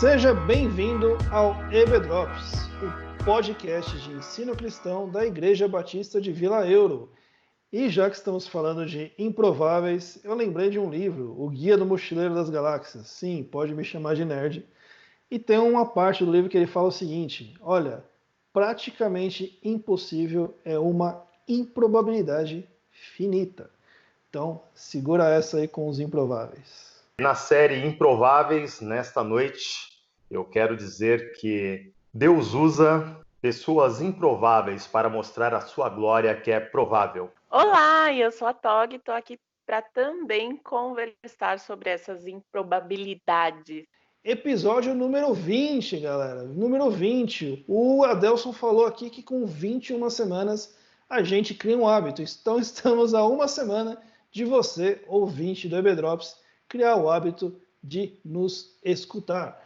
Seja bem-vindo ao EBDrops, o podcast de ensino cristão da Igreja Batista de Vila Euro. E já que estamos falando de improváveis, eu lembrei de um livro, O Guia do Mochileiro das Galáxias. Sim, pode me chamar de nerd. E tem uma parte do livro que ele fala o seguinte: olha, praticamente impossível é uma improbabilidade finita. Então, segura essa aí com os improváveis. Na série Improváveis, nesta noite, eu quero dizer que Deus usa pessoas improváveis para mostrar a sua glória que é provável. Olá, eu sou a Tog e estou aqui para também conversar sobre essas improbabilidades. Episódio número 20, galera. Número 20. O Adelson falou aqui que com 21 semanas a gente cria um hábito. Então estamos a uma semana de você, ouvinte do EBDrops, criar o hábito de nos escutar.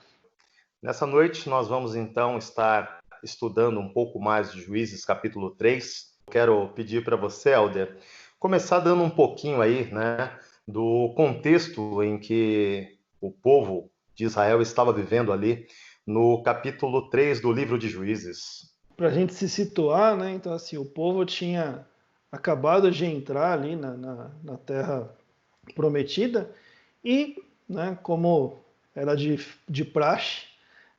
Nessa noite nós vamos então estar estudando um pouco mais de Juízes capítulo 3. Quero pedir para você, Helder, começar dando um pouquinho aí, do contexto em que o povo de Israel estava vivendo ali no capítulo 3 do livro de Juízes. Para a gente se situar, né? Então, assim, o povo tinha acabado de entrar ali na Terra Prometida e, né, como era de praxe,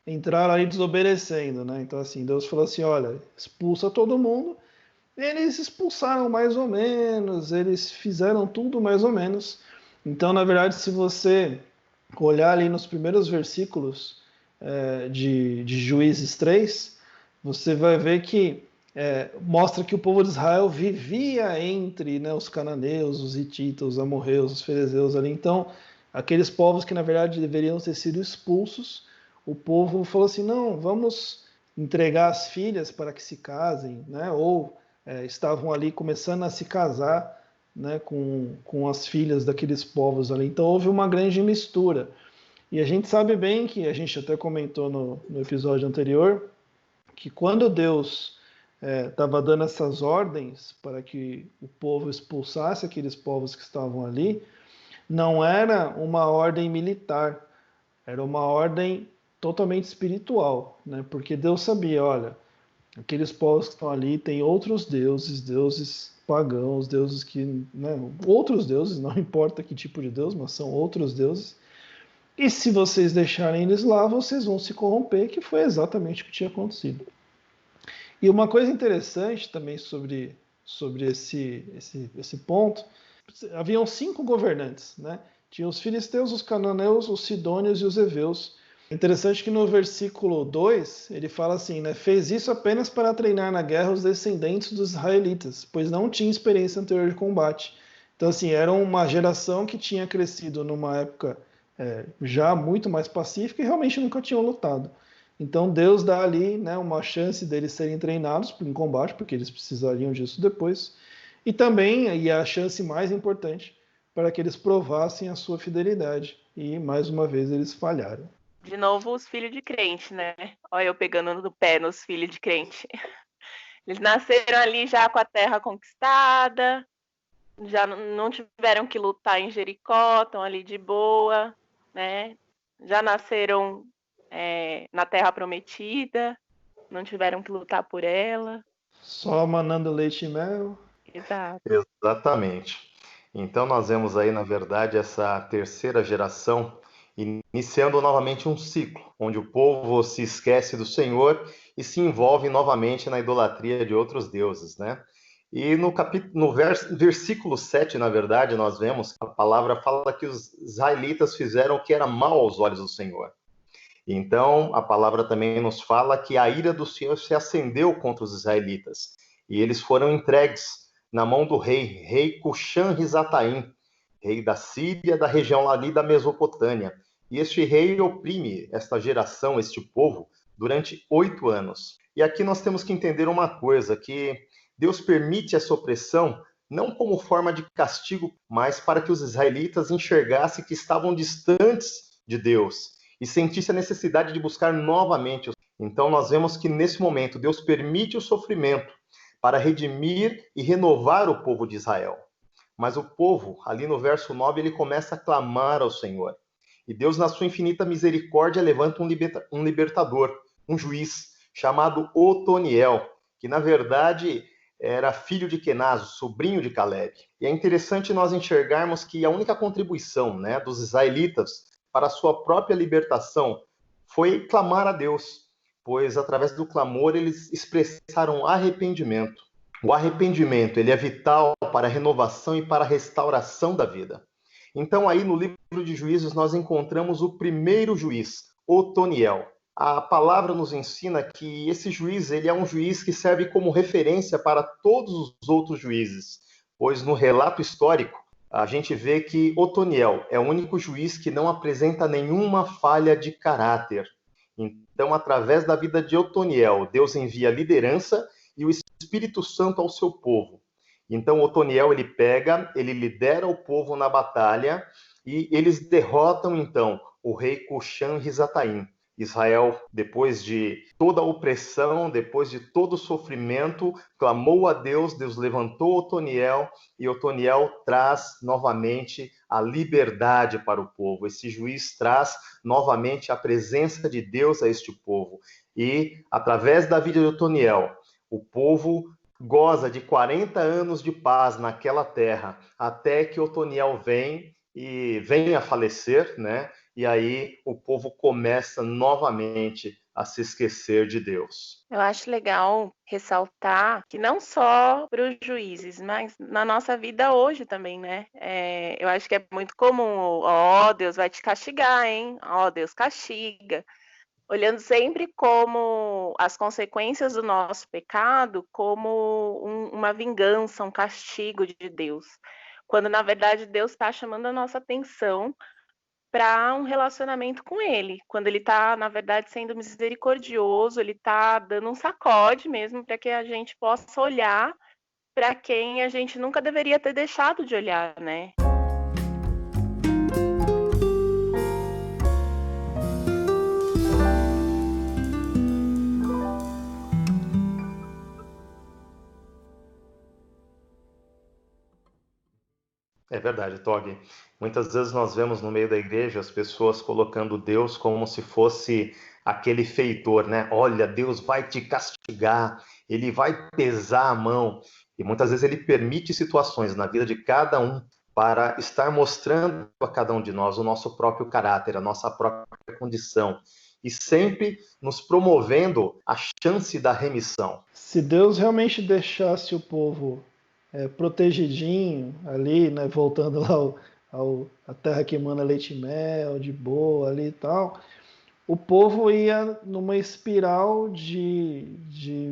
entraram ali desobedecendo, né? Então, assim, Deus falou assim, olha, expulsa todo mundo. Eles expulsaram mais ou menos, eles fizeram tudo mais ou menos. Então, na verdade, se você olhar ali nos primeiros versículos de Juízes 3, você vai ver que mostra que o povo de Israel vivia entre, né, os cananeus, os hititas, os amorreus, os ferezeus ali. Então, aqueles povos que na verdade deveriam ter sido expulsos, o povo falou assim, não, vamos entregar as filhas para que se casem, né? Ou estavam ali começando a se casar, né, com as filhas daqueles povos ali. Então houve uma grande mistura. E a gente sabe bem que, a gente até comentou no episódio anterior, que quando Deus estava dando essas ordens para que o povo expulsasse aqueles povos que estavam ali, não era uma ordem militar, era uma ordem totalmente espiritual, né? Porque Deus sabia, olha, aqueles povos que estão ali têm outros deuses, deuses pagãos, deuses que, né, outros deuses, não importa que tipo de deus, mas são outros deuses. E se vocês deixarem eles lá, vocês vão se corromper, que foi exatamente o que tinha acontecido. E uma coisa interessante também sobre esse ponto, haviam 5 governantes, né? Tinha os filisteus, os cananeus, os sidônios e os heveus. Interessante que no versículo 2, ele fala assim, né? Fez isso apenas para treinar na guerra os descendentes dos israelitas, pois não tinha experiência anterior de combate. Então, assim, era uma geração que tinha crescido numa época já muito mais pacífica e realmente nunca tinham lutado. Então, Deus dá ali, né, uma chance deles serem treinados em combate, porque eles precisariam disso depois. E também, e a chance mais importante, para que eles provassem a sua fidelidade. E, mais uma vez, eles falharam. De novo, os filhos de crente, né? Olha eu pegando no pé nos filhos de crente. Eles nasceram ali já com a terra conquistada, já não tiveram que lutar em Jericó, estão ali de boa, né? Já nasceram na terra prometida, não tiveram que lutar por ela. Só manando leite e mel. Exato. Exatamente. Então nós vemos aí, na verdade, essa terceira geração iniciando novamente um ciclo, onde o povo se esquece do Senhor e se envolve novamente na idolatria de outros deuses, né? E no versículo 7, na verdade, nós vemos que a palavra fala que os israelitas fizeram o que era mal aos olhos do Senhor. Então, a palavra também nos fala que a ira do Senhor se acendeu contra os israelitas, e eles foram entregues na mão do rei Cuxã-Risataim, rei da Síria, da região ali da Mesopotâmia. E este rei oprime esta geração, este povo, durante 8 anos. E aqui nós temos que entender uma coisa, que Deus permite essa opressão não como forma de castigo, mas para que os israelitas enxergassem que estavam distantes de Deus e sentissem a necessidade de buscar novamente. Então nós vemos que nesse momento Deus permite o sofrimento para redimir e renovar o povo de Israel. Mas o povo, ali no verso 9, ele começa a clamar ao Senhor. E Deus, na sua infinita misericórdia, levanta um libertador, um juiz, chamado Otoniel, que na verdade era filho de Quenazo, sobrinho de Caleb. E é interessante nós enxergarmos que a única contribuição, né, dos israelitas para a sua própria libertação foi clamar a Deus, pois através do clamor eles expressaram arrependimento. O arrependimento, ele é vital para a renovação e para a restauração da vida. Então aí no livro de Juízes nós encontramos o primeiro juiz, Otoniel. A palavra nos ensina que esse juiz, ele é um juiz que serve como referência para todos os outros juízes, pois no relato histórico a gente vê que Otoniel é o único juiz que não apresenta nenhuma falha de caráter. Então, através da vida de Otoniel, Deus envia liderança e o Espírito Santo ao seu povo. Então, Otoniel, ele lidera o povo na batalha e eles derrotam, então, o rei Cushan-Risataim. Israel, depois de toda a opressão, depois de todo o sofrimento, clamou a Deus, Deus levantou Otoniel e Otoniel traz novamente a liberdade para o povo. Esse juiz traz novamente a presença de Deus a este povo. E, através da vida de Otoniel, o povo goza de 40 anos de paz naquela terra, até que Otoniel vem a falecer, né? E aí o povo começa novamente a se esquecer de Deus. Eu acho legal ressaltar que não só para os juízes, mas na nossa vida hoje também, né? Eu acho que é muito comum, Deus vai te castigar, hein? Deus castiga. Olhando sempre como as consequências do nosso pecado como uma vingança, um castigo de Deus. Quando, na verdade, Deus está chamando a nossa atenção para um relacionamento com Ele. Quando Ele está, na verdade, sendo misericordioso, Ele está dando um sacode mesmo para que a gente possa olhar para quem a gente nunca deveria ter deixado de olhar, né? É verdade, Tog. Muitas vezes nós vemos no meio da igreja as pessoas colocando Deus como se fosse aquele feitor, né? Olha, Deus vai te castigar, ele vai pesar a mão. E muitas vezes ele permite situações na vida de cada um para estar mostrando a cada um de nós o nosso próprio caráter, a nossa própria condição. E sempre nos promovendo a chance da remissão. Se Deus realmente deixasse o povo protegidinho ali, né, voltando lá a terra que emana leite e mel, de boa ali e tal, o povo ia numa espiral de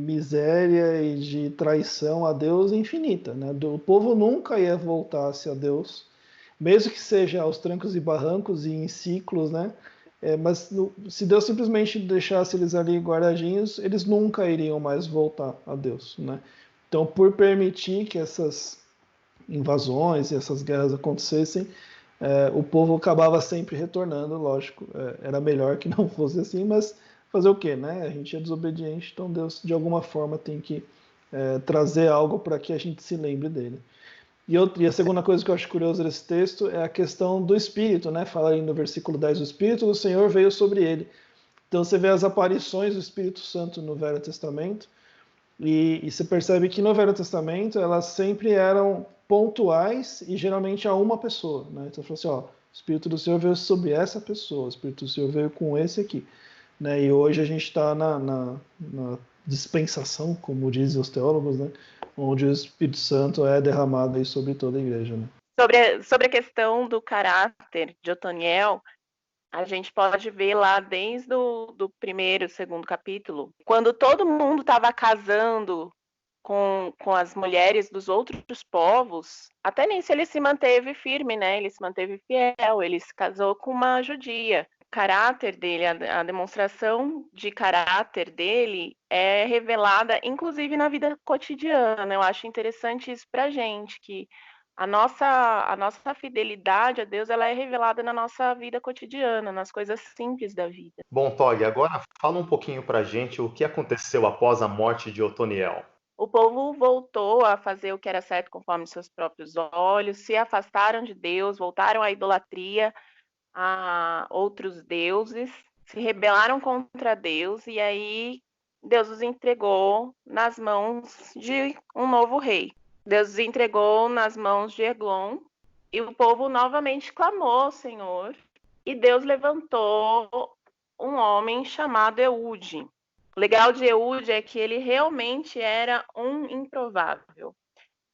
miséria e de traição a Deus infinita, né? O povo nunca ia voltar-se a Deus, mesmo que seja aos trancos e barrancos e em ciclos, né? Mas se Deus simplesmente deixasse eles ali guardadinhos, eles nunca iriam mais voltar a Deus, né? Então, por permitir que essas invasões e essas guerras acontecessem, o povo acabava sempre retornando, lógico, era melhor que não fosse assim, mas fazer o quê, né? A gente é desobediente, então Deus, de alguma forma, tem que trazer algo para que a gente se lembre dele. E a segunda coisa que eu acho curiosa desse texto é a questão do Espírito, né? Fala aí no versículo 10, o Espírito do Senhor veio sobre ele. Então você vê as aparições do Espírito Santo no Velho Testamento, e você percebe que no Velho Testamento elas sempre eram pontuais e geralmente a uma pessoa, né? Então, assim, ó, o Espírito do Senhor veio sobre essa pessoa, o Espírito do Senhor veio com esse aqui, né? E hoje a gente está na dispensação, como dizem os teólogos, né? Onde o Espírito Santo é derramado aí sobre toda a igreja, né? Sobre a questão do caráter de Otoniel, a gente pode ver lá desde do primeiro, segundo capítulo, quando todo mundo estava casando com as mulheres dos outros povos, até nisso ele se manteve firme, né? Ele se manteve fiel, ele se casou com uma judia. O caráter dele, a demonstração de caráter dele é revelada, inclusive, na vida cotidiana. Eu acho interessante isso pra gente, que a nossa fidelidade a Deus, ela é revelada na nossa vida cotidiana, nas coisas simples da vida. Bom, Tog, agora fala um pouquinho pra gente o que aconteceu após a morte de Otoniel. O povo voltou a fazer o que era certo conforme seus próprios olhos, se afastaram de Deus, voltaram à idolatria, a outros deuses, se rebelaram contra Deus, e aí Deus os entregou nas mãos de um novo rei. Deus os entregou nas mãos de Eglon, e o povo novamente clamou ao Senhor, e Deus levantou um homem chamado Eude. O legal de Eude é que ele realmente era um improvável.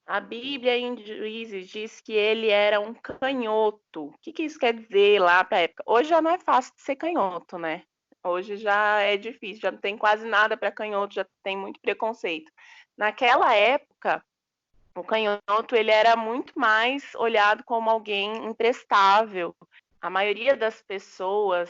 A Bíblia em Juízes diz que ele era um canhoto. O que isso quer dizer lá para a época? Hoje já não é fácil de ser canhoto, né? Hoje já é difícil, já não tem quase nada para canhoto, já tem muito preconceito. Naquela época, o canhoto ele era muito mais olhado como alguém imprestável. A maioria das pessoas,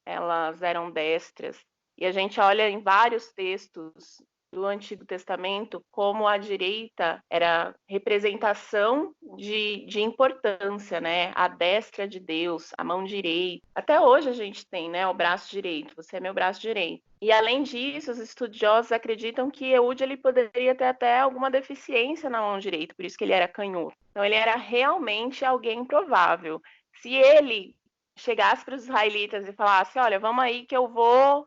elas eram destras. E a gente olha em vários textos do Antigo Testamento como a direita era representação de importância, né? A destra de Deus, a mão direita. Até hoje a gente tem, né, o braço direito. Você é meu braço direito. E além disso, os estudiosos acreditam que Eude ele poderia ter até alguma deficiência na mão direita, por isso que ele era canhoto. Então ele era realmente alguém improvável. Se ele chegasse para os israelitas e falasse, olha, vamos aí que eu vou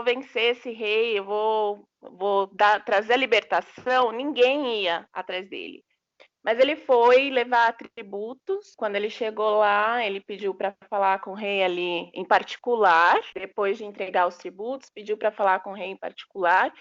vencer esse rei, eu vou trazer a libertação, ninguém ia atrás dele. Mas ele foi levar tributos. Quando ele chegou lá, ele pediu para falar com o rei ali em particular. Depois de entregar os tributos, pediu para falar com o rei em particular.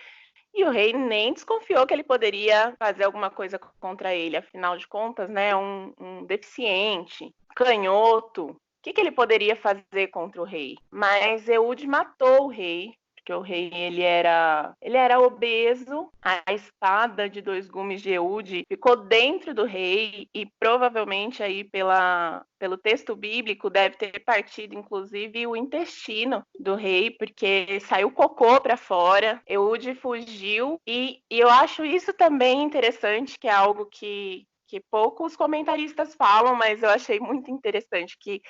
E o rei nem desconfiou que ele poderia fazer alguma coisa contra ele. Afinal de contas, né, um deficiente, canhoto. O que ele poderia fazer contra o rei? Mas Eude matou o rei, porque o rei ele era obeso. A espada de 2 gumes de Eude ficou dentro do rei e provavelmente aí pelo texto bíblico deve ter partido inclusive o intestino do rei, porque saiu cocô para fora. Eude fugiu e eu acho isso também interessante, que é algo que poucos comentaristas falam, mas eu achei muito interessante que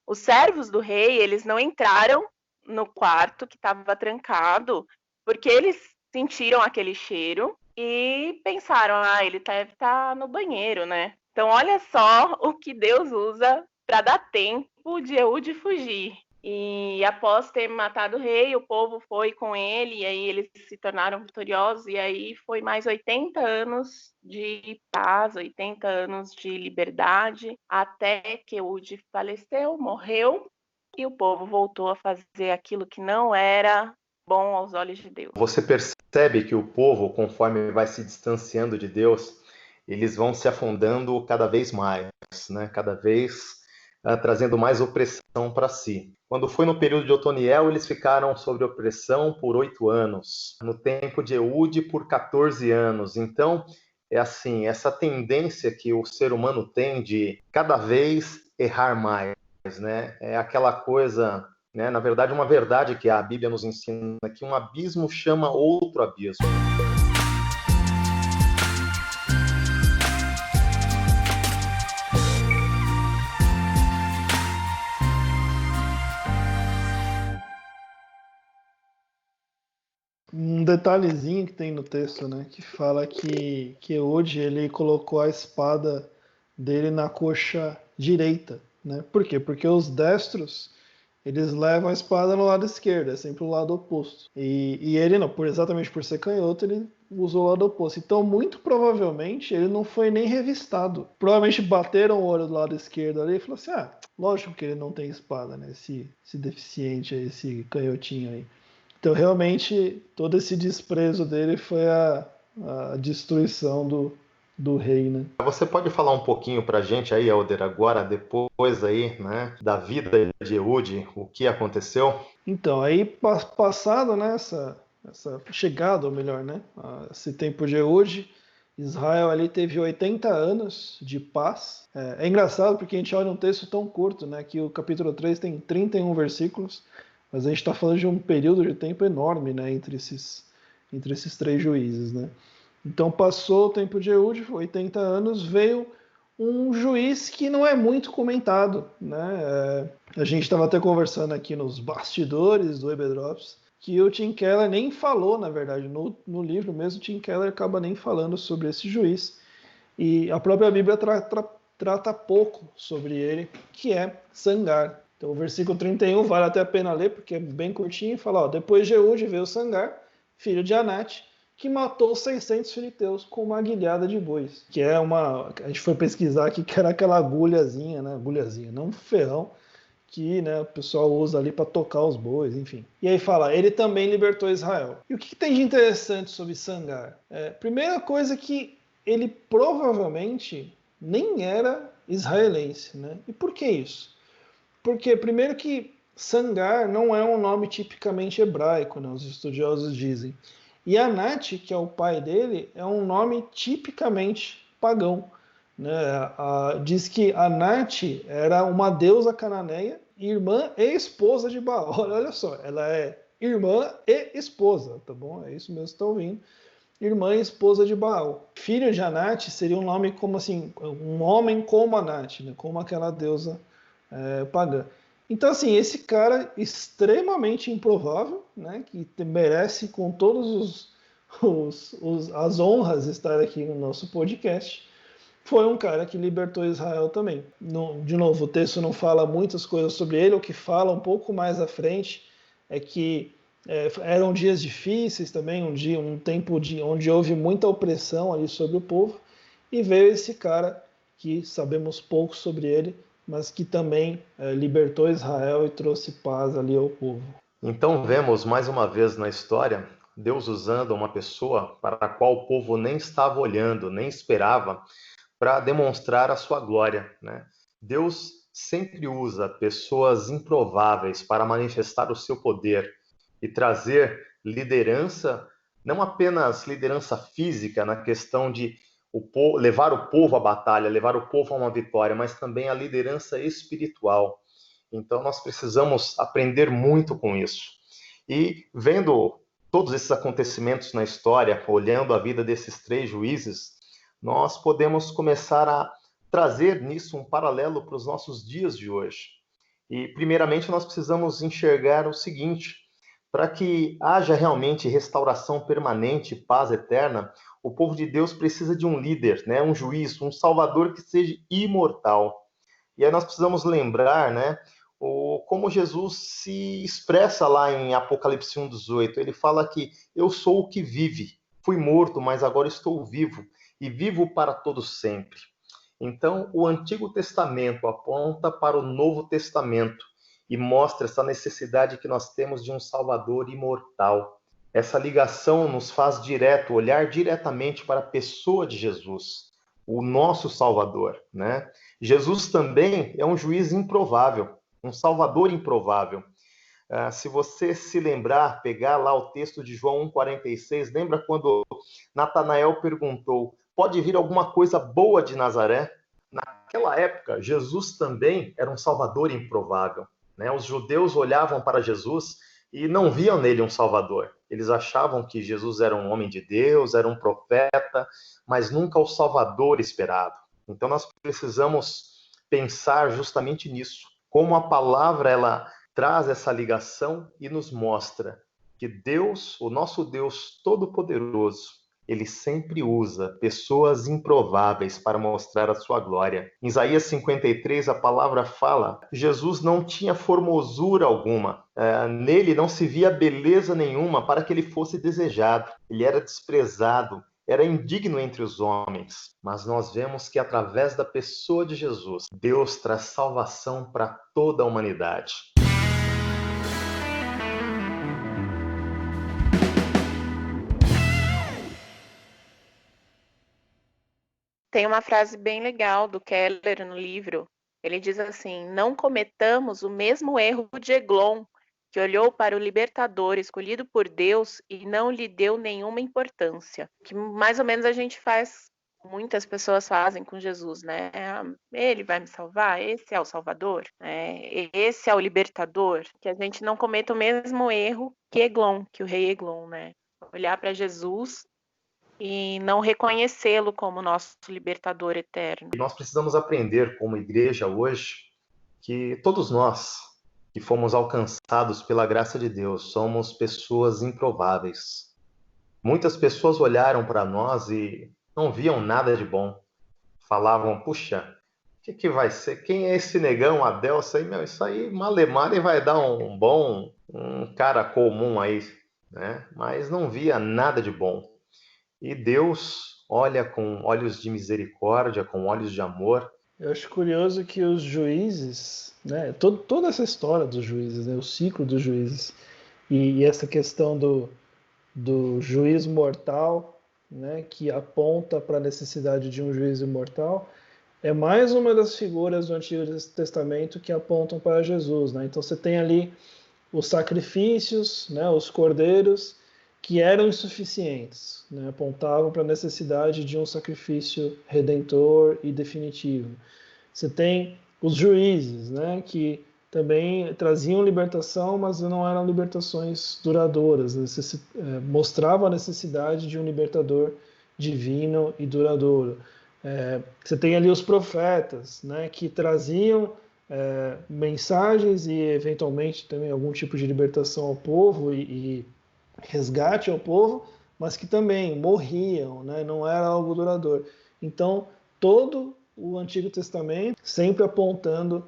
os servos do rei, eles não entraram no quarto que estava trancado, porque eles sentiram aquele cheiro e pensaram, ele deve estar no banheiro, né? Então, olha só o que Deus usa para dar tempo de Eude fugir. E após ter matado o rei, o povo foi com ele, e aí eles se tornaram vitoriosos, e aí foi mais 80 anos de paz, 80 anos de liberdade, até que Eude faleceu, morreu, e o povo voltou a fazer aquilo que não era bom aos olhos de Deus. Você percebe que o povo, conforme vai se distanciando de Deus, eles vão se afundando cada vez mais, né? Cada vez trazendo mais opressão para si. Quando foi no período de Otoniel, eles ficaram sob opressão por 8 anos. No tempo de Eude, por 14 anos. Então, é assim, essa tendência que o ser humano tem de cada vez errar mais, né? É aquela coisa, né? Na verdade, uma verdade que a Bíblia nos ensina, que um abismo chama outro abismo. Um detalhezinho que tem no texto, né, que fala que Eude ele colocou a espada dele na coxa direita, né? Por quê? Porque os destros eles levam a espada no lado esquerdo, é sempre o lado oposto. E ele não, exatamente por ser canhoto, ele usou o lado oposto. Então, muito provavelmente, ele não foi nem revistado. Provavelmente bateram o olho do lado esquerdo ali e falaram assim, lógico que ele não tem espada, né? Esse deficiente aí, esse canhotinho aí. Então, realmente, todo esse desprezo dele foi a destruição do rei, né? Você pode falar um pouquinho pra gente aí, Helder, agora, depois aí, né, da vida de Eude, o que aconteceu? Então, aí passado, né, essa chegada, ou melhor, né, esse tempo de Eude, Israel ali teve 80 anos de paz. É engraçado porque a gente olha um texto tão curto, né, que o capítulo 3 tem 31 versículos, mas a gente está falando de um período de tempo enorme, né, entre esses 3 juízes, né. Então passou o tempo de Eude, 80 anos, veio um juiz que não é muito comentado, né? A gente estava até conversando aqui nos bastidores do EB-Drops, que o Tim Keller nem falou, na verdade, no livro mesmo, o Tim Keller acaba nem falando sobre esse juiz. E a própria Bíblia trata pouco sobre ele, que é Sangar. Então o versículo 31 vale até a pena ler, porque é bem curtinho, e fala, ó, depois Jeúde veio Sangar, filho de Anate, que matou 600 filisteus com uma aguilhada de bois, que é uma, a gente foi pesquisar aqui, que era aquela agulhazinha, né, agulhazinha, não um ferrão, que, né, o pessoal usa ali para tocar os bois, enfim. E aí fala, ele também libertou Israel. E o que tem de interessante sobre Sangar? Primeira coisa que ele provavelmente nem era israelense, né? E por que isso? Porque, primeiro que Sangar não é um nome tipicamente hebraico, né? Os estudiosos dizem. E Anat, que é o pai dele, é um nome tipicamente pagão. Né? Diz que Anat era uma deusa cananeia, irmã e esposa de Baal. Olha só, ela é irmã e esposa, tá bom? É isso mesmo que estão ouvindo. Irmã e esposa de Baal. Filho de Anat seria um nome como assim, um homem como Anat, né? Como aquela deusa pagã. Então, assim, esse cara extremamente improvável, né, que merece com todos as honras estar aqui no nosso podcast, foi um cara que libertou Israel também. De novo, o texto não fala muitas coisas sobre ele, o que fala um pouco mais à frente é que eram dias difíceis também, um tempo onde houve muita opressão ali sobre o povo, e veio esse cara que sabemos pouco sobre ele, mas que também libertou Israel e trouxe paz ali ao povo. Então vemos mais uma vez na história Deus usando uma pessoa para a qual o povo nem estava olhando, nem esperava, para demonstrar a sua glória, né? Deus sempre usa pessoas improváveis para manifestar o seu poder e trazer liderança, não apenas liderança física na questão de levar o povo à batalha, levar o povo a uma vitória, mas também a liderança espiritual. Então nós precisamos aprender muito com isso. E vendo todos esses acontecimentos na história, olhando a vida desses 3 juízes, nós podemos começar a trazer nisso um paralelo para os nossos dias de hoje. E primeiramente nós precisamos enxergar o seguinte: para que haja realmente restauração permanente, paz eterna, o povo de Deus precisa de um líder, né? Um juiz, um salvador que seja imortal. E aí nós precisamos lembrar, né, como Jesus se expressa lá em Apocalipse 1:18. Ele fala que eu sou o que vive, fui morto, mas agora estou vivo, e vivo para todo sempre. Então, o Antigo Testamento aponta para o Novo Testamento e mostra essa necessidade que nós temos de um Salvador imortal. Essa ligação nos faz olhar diretamente para a pessoa de Jesus, o nosso Salvador, né? Jesus também é um juiz improvável, um Salvador improvável. Se você se lembrar, pegar lá o texto de João 1,46, lembra quando Natanael perguntou, pode vir alguma coisa boa de Nazaré? Naquela época, Jesus também era um Salvador improvável, né? Os judeus olhavam para Jesus e não viam nele um Salvador. Eles achavam que Jesus era um homem de Deus, era um profeta, mas nunca o Salvador esperado. Então nós precisamos pensar justamente nisso. Como a palavra ela traz essa ligação e nos mostra que Deus, o nosso Deus Todo-Poderoso, ele sempre usa pessoas improváveis para mostrar a sua glória. Em Isaías 53, a palavra fala: Jesus não tinha formosura alguma, nele não se via beleza nenhuma para que ele fosse desejado. Ele era desprezado, era indigno entre os homens. Mas nós vemos que através da pessoa de Jesus, Deus traz salvação para toda a humanidade. Tem uma frase bem legal do Keller no livro. Ele diz assim: não cometamos o mesmo erro de Eglon, que olhou para o libertador escolhido por Deus e não lhe deu nenhuma importância. Que mais ou menos a gente faz, muitas pessoas fazem com Jesus, né? Ele vai me salvar, esse é o Salvador, esse é o libertador. Que a gente não cometa o mesmo erro que Eglon, que o rei Eglon, né? Olhar para Jesus e não reconhecê-lo como nosso libertador eterno. E nós precisamos aprender como igreja hoje que todos nós que fomos alcançados pela graça de Deus somos pessoas improváveis. Muitas pessoas olharam para nós e não viam nada de bom. Falavam, puxa, que vai ser? Quem é esse negão, Adelson aí? Meu, isso aí, malemar, e vai dar um cara comum aí, né? Mas não via nada de bom. E Deus olha com olhos de misericórdia, com olhos de amor. Eu acho curioso que os juízes, né, toda essa história dos juízes, né, o ciclo dos juízes, e essa questão do juiz mortal, né, que aponta para a necessidade de um juízo mortal, é mais uma das figuras do Antigo Testamento que apontam para Jesus, né? Então você tem ali os sacrifícios, né, os cordeiros, que eram insuficientes, né, apontavam para a necessidade de um sacrifício redentor e definitivo. Você tem os juízes, né, que também traziam libertação, mas não eram libertações duradouras, mostravam a necessidade de um libertador divino e duradouro. Você tem ali os profetas, né, que traziam mensagens e eventualmente também algum tipo de libertação ao povo e resgate ao povo, mas que também morriam, né, não era algo duradouro. Então, todo o Antigo Testamento sempre apontando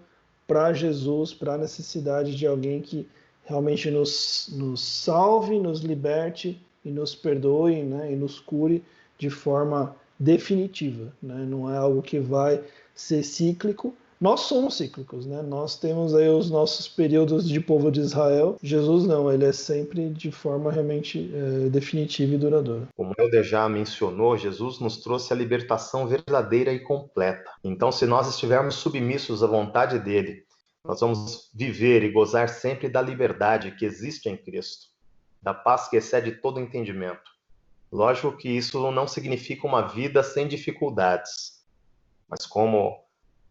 para Jesus, para a necessidade de alguém que realmente nos salve, nos liberte e nos perdoe, né, e nos cure de forma definitiva, né? Não é algo que vai ser cíclico. Nós somos cíclicos, né? Nós temos aí os nossos períodos de povo de Israel. Jesus não, ele é sempre de forma realmente definitiva e duradoura. Como o Helder já mencionou, Jesus nos trouxe a libertação verdadeira e completa. Então, se nós estivermos submissos à vontade dele, nós vamos viver e gozar sempre da liberdade que existe em Cristo, da paz que excede todo entendimento. Lógico que isso não significa uma vida sem dificuldades, mas como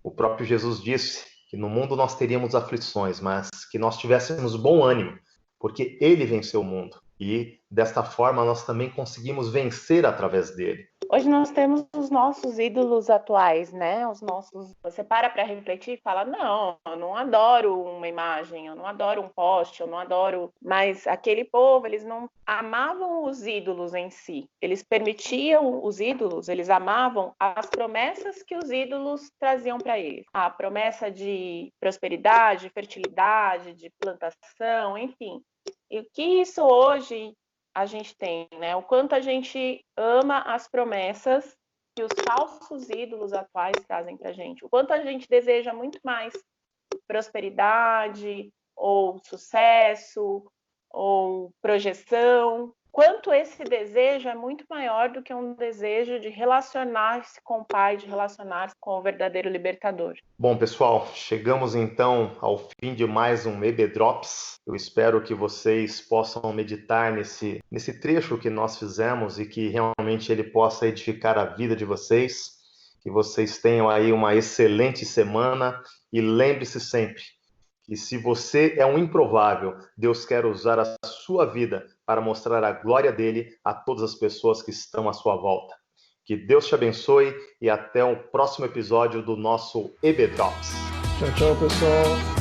o próprio Jesus disse, que no mundo nós teríamos aflições, mas que nós tivéssemos bom ânimo, porque ele venceu o mundo. E desta forma nós também conseguimos vencer através dele. Hoje nós temos os nossos ídolos atuais, né? Você para refletir e fala, não, eu não adoro uma imagem, eu não adoro um poste, eu não adoro... Mas aquele povo, eles não amavam os ídolos em si. Eles permitiam os ídolos, eles amavam as promessas que os ídolos traziam para eles. A promessa de prosperidade, fertilidade, de plantação, enfim. E o que isso hoje a gente tem, né? O quanto a gente ama as promessas que os falsos ídolos atuais trazem para a gente. O quanto a gente deseja muito mais prosperidade, ou sucesso, ou projeção. Quanto esse desejo é muito maior do que um desejo de relacionar-se com o Pai, de relacionar-se com o verdadeiro libertador. Bom, pessoal, chegamos então ao fim de mais um EB Drops. Eu espero que vocês possam meditar nesse trecho que nós fizemos e que realmente ele possa edificar a vida de vocês. Que vocês tenham aí uma excelente semana e lembre-se sempre que se você é um improvável, Deus quer usar a sua vida para mostrar a glória dele a todas as pessoas que estão à sua volta. Que Deus te abençoe e até o próximo episódio do nosso EB Drops. Tchau, tchau, pessoal.